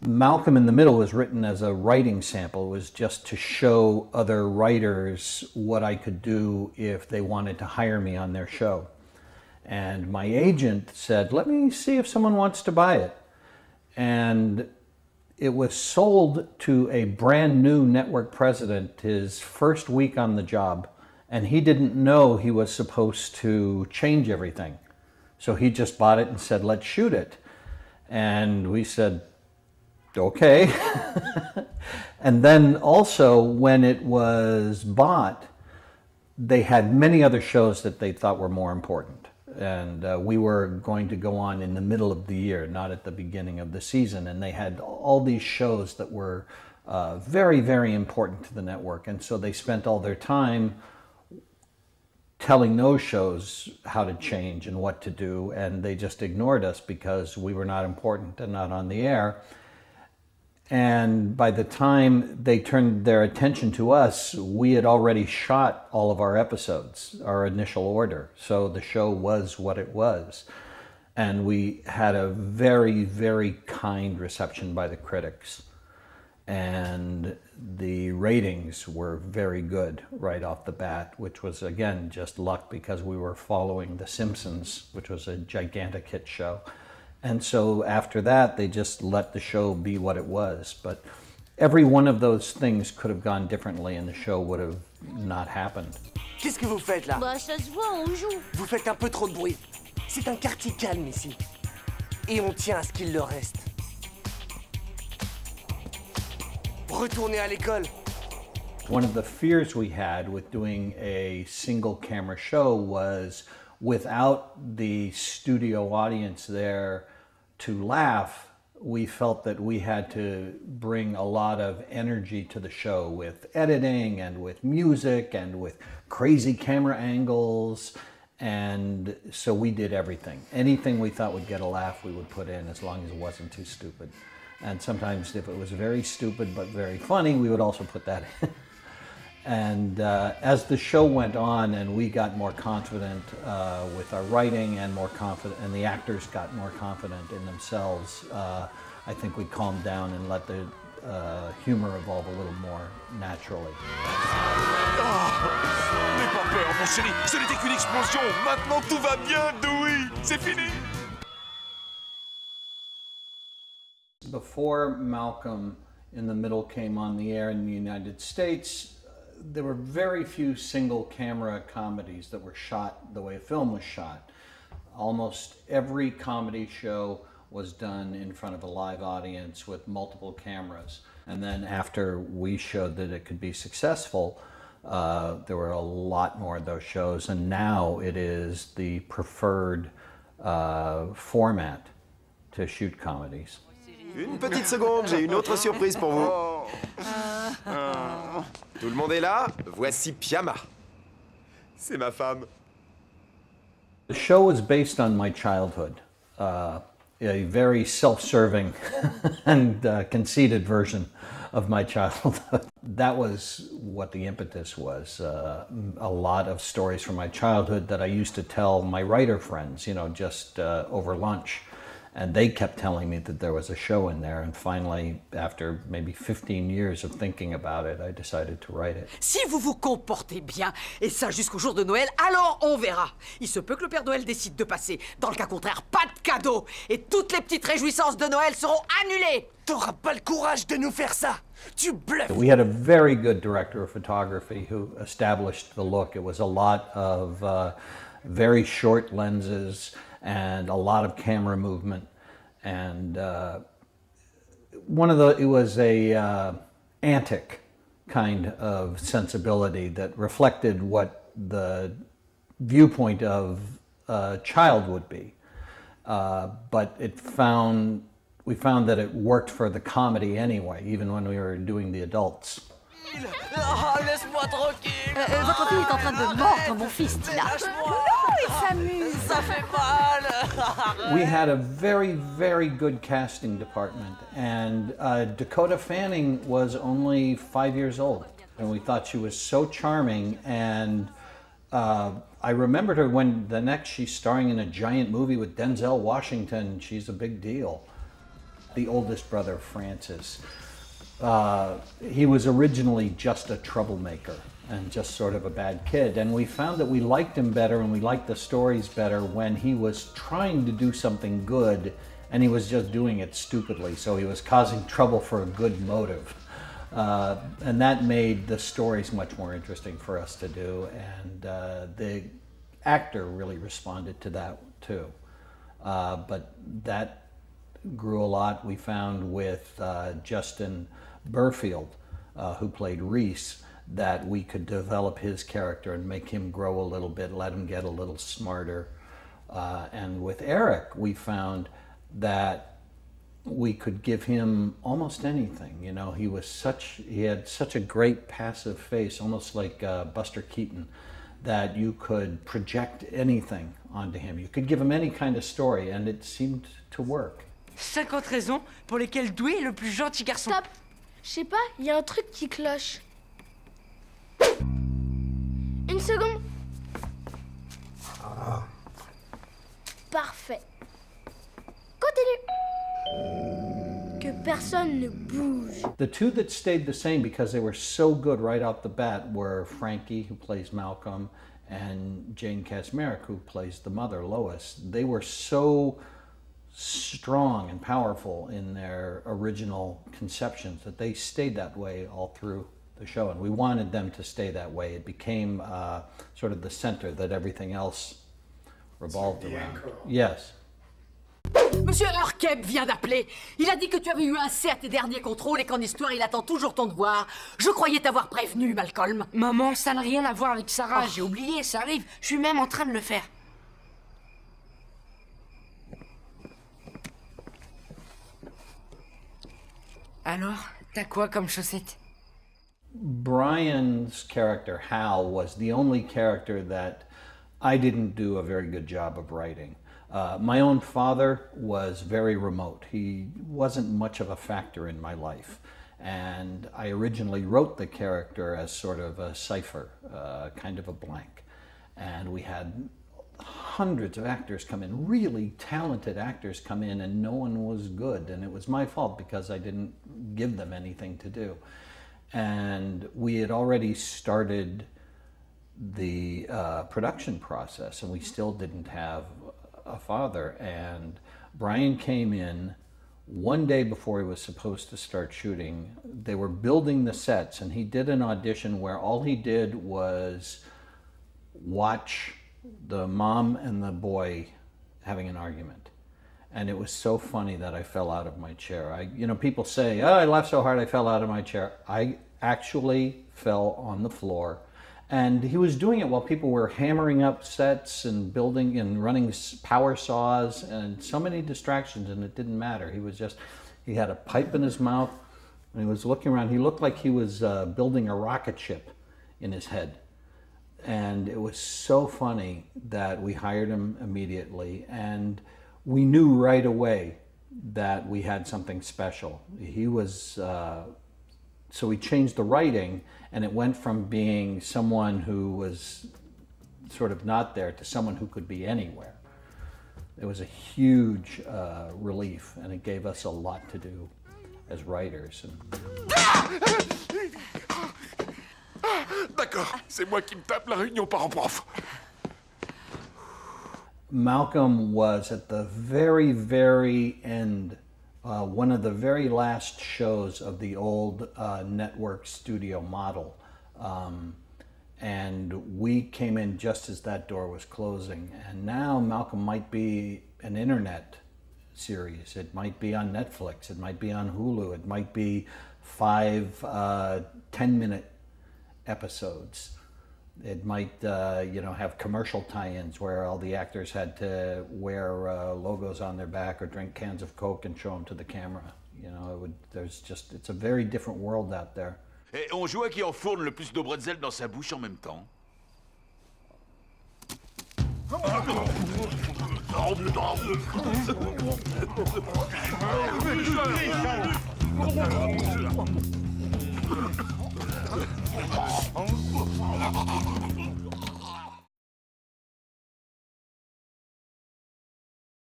Malcolm in the Middle was written as a writing sample. It was just to show other writers what I could do if they wanted to hire me on their show. And my agent said, let me see if someone wants to buy it. And it was sold to a brand new network president his first week on the job. And he didn't know he was supposed to change everything. So he just bought it and said, let's shoot it. And we said, okay. And then also when it was bought, they had many other shows that they thought were more important. And we were going to go on in the middle of the year, not at the beginning of the season. And they had all these shows that were very, very important to the network. And so they spent all their time telling those shows how to change and what to do. And they just ignored us because we were not important and not on the air. And by the time they turned their attention to us, we had already shot all of our episodes, our initial order. So the show was what it was. And we had a very, very kind reception by the critics. And the ratings were very good right off the bat, which was, again, just luck because we were following The Simpsons, which was a gigantic hit show. And so after that, they just let the show be what it was. But every one of those things could have gone differently and the show would have not happened. Qu'est-ce que vous faites là? Bah ça se voit, on joue. Vous faites un peu trop de bruit. C'est un quartier calme ici. Et on tient à ce qu'il le reste. Retournez à l'école. One of the fears we had with doing a single camera show was without the studio audience there to laugh, we felt that we had to bring a lot of energy to the show with editing and with music and with crazy camera angles. And so we did everything. Anything we thought would get a laugh, we would put in as long as it wasn't too stupid. And sometimes if it was very stupid but very funny, we would also put that in. And as the show went on and we got more confident with our writing and more confident, and the actors got more confident in themselves, I think we calmed down and let the humor evolve a little more naturally. N'aie pas peur, mon chéri, ce n'était qu'une explosion. Maintenant tout va bien, Dewey. C'est fini. Before Malcolm in the Middle came on the air in the United States, there were very few single camera comedies that were shot the way a film was shot. Almost every comedy show was done in front of a live audience with multiple cameras. And then after we showed that it could be successful, there were a lot more of those shows, and now it is the preferred format to shoot comedies. Une petite seconde, j'ai une autre surprise pour vous. Tout le monde est là? Voici Piama. C'est ma femme. The show was based on my childhood, a very self-serving and conceited version of my childhood. That was what the impetus was. A lot of stories from my childhood that I used to tell my writer friends, you know, just over lunch. And they kept telling me that there was a show in there. And finally, after maybe 15 years of thinking about it, I decided to write it. Si vous vous comportez bien, et ça jusqu'au jour de Noël, alors on verra. Il se peut que le Père Noël décide de passer. Dans le cas contraire, pas de cadeau. Et toutes les petites réjouissances de Noël seront annulées. T'auras pas le courage de nous faire ça. Tu bluffes. We had a very good director of photography who established the look. It was a lot of very short lenses and a lot of camera movement, and it was a antic kind of sensibility that reflected what the viewpoint of a child would be, but we found that it worked for the comedy anyway, even when we were doing the adults. Laisse-moi tranquille. Votre fille est en train de mordre mon fils, Tina. Non, il s'amuse. Ça fait mal. We had a very, very good casting department, and Dakota Fanning was only 5 years old, and we thought she was so charming. And I remembered her when she's starring in a giant movie with Denzel Washington. She's a big deal. The oldest brother, Francis, he was originally just a troublemaker and just sort of a bad kid. And we found that we liked him better and we liked the stories better when he was trying to do something good and he was just doing it stupidly. So he was causing trouble for a good motive. And that made the stories much more interesting for us to do. And the actor really responded to that too. But that grew a lot. We found with Justin Burfield, who played Reese, that we could develop his character and make him grow a little bit, let him get a little smarter. And with Eric, we found that we could give him almost anything. You know, he had such a great passive face, almost like Buster Keaton, that you could project anything onto him. You could give him any kind of story, and it seemed to work. 50 raisons pour lesquelles Doué est le plus gentil garçon. Stop. Je sais pas, il y a un truc qui cloche. Une seconde. Parfait. Continue. Que personne ne bouge. The two that stayed the same because they were so good right out the bat were Frankie, who plays Malcolm, and Jane Kaczmarek, who plays the mother, Lois. They were so strong and powerful in their original conceptions that they stayed that way all through the show, and we wanted them to stay that way. It became sort of the center that everything else revolved around. Yes. Monsieur Urkeb vient d'appeler. Il a dit que tu avais eu un C à tes derniers contrôles et qu'en histoire, il attend toujours ton devoir. Je croyais t'avoir prévenu, Malcolm. Maman, ça n'a rien à voir avec Sarah. J'ai oublié, ça arrive. Je suis même en train de le faire. Alors, t'as quoi comme chaussette? Brian's character, Hal, was the only character that I didn't do a very good job of writing. My own father was very remote. He wasn't much of a factor in my life. And I originally wrote the character as sort of a cipher, kind of a blank. And we had hundreds of actors come in, really talented actors come in, and no one was good. And it was my fault because I didn't give them anything to do. And we had already started the production process, and we still didn't have a father. And Brian came in one day before he was supposed to start shooting. They were building the sets, and he did an audition where all he did was watch the mom and the boy having an argument. And it was so funny that I fell out of my chair. You know, people say, oh, I laughed so hard I fell out of my chair. I actually fell on the floor. And he was doing it while people were hammering up sets and building and running power saws and so many distractions, and it didn't matter. He had a pipe in his mouth and he was looking around. He looked like he was building a rocket ship in his head. And it was so funny that we hired him immediately, and we knew right away that we had something special. He was, so we changed the writing, and it went from being someone who was sort of not there to someone who could be anywhere. It was a huge relief, and it gave us a lot to do as writers. D'accord, c'est moi qui me tape, la réunion part en prof. Malcolm was at the very, very end, one of the very last shows of the old network studio model. And we came in just as that door was closing. And now Malcolm might be an internet series. It might be on Netflix. It might be on Hulu. It might be 5 10-minute episodes. It might, you know, have commercial tie-ins where all the actors had to wear logos on their back or drink cans of Coke and show them to the camera. You know, it's a very different world out there. Et on joue à qui enfourne le plus de bretzel dans sa bouche en même temps.